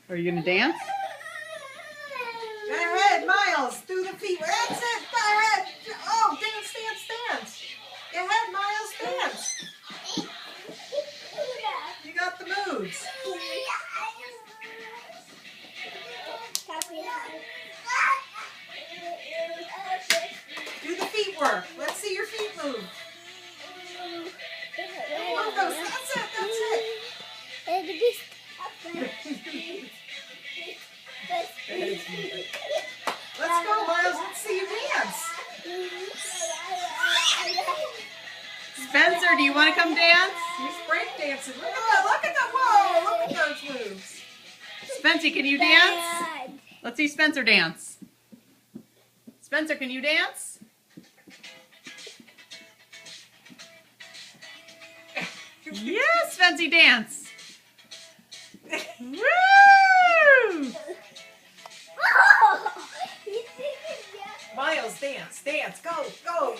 Are you gonna dance? Go ahead, Miles. Do the feet. That's it. Go ahead. Oh, dance, dance, dance. Go ahead, Miles. Dance. You got the moves. Do the feet work. Let's see your feet move. Move those. That's it. That's it. Let's go, Miles. Let's see you dance. Spencer, do you want to come dance? He's break dancing. Look at that. Look at that. Whoa. Look at those moves. Spencer, can you dance? Let's see Spencer dance. Spencer, can you dance? Yes, Spencer, dance. Woo! Miles, dance. Dance. Go. Go.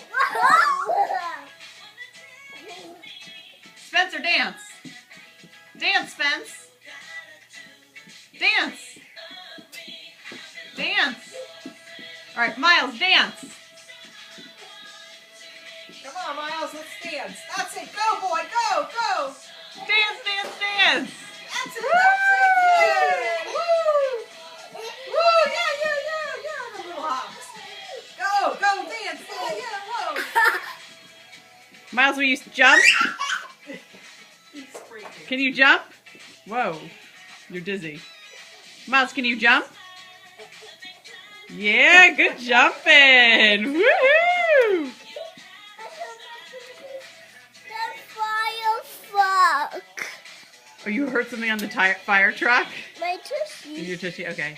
Spencer, dance. Dance, Spence. Dance. Dance. All right, Miles, dance. Come on, Miles. Let's dance. That's it. Go, boy. Go. Go. Dance, dance, dance. That's it. That's it. Yay. Woo. Woo. Yeah, yeah, yeah, yeah. The little hops. Go. Go. Dance. Yeah, yeah. Whoa. Miles, will you jump? He's freaking. Can you jump? Whoa, you're dizzy. Miles, can you jump? Yeah, good jumping. Woohoo! Oh, you hurt something on the fire truck? My tushy. Your tushy, okay.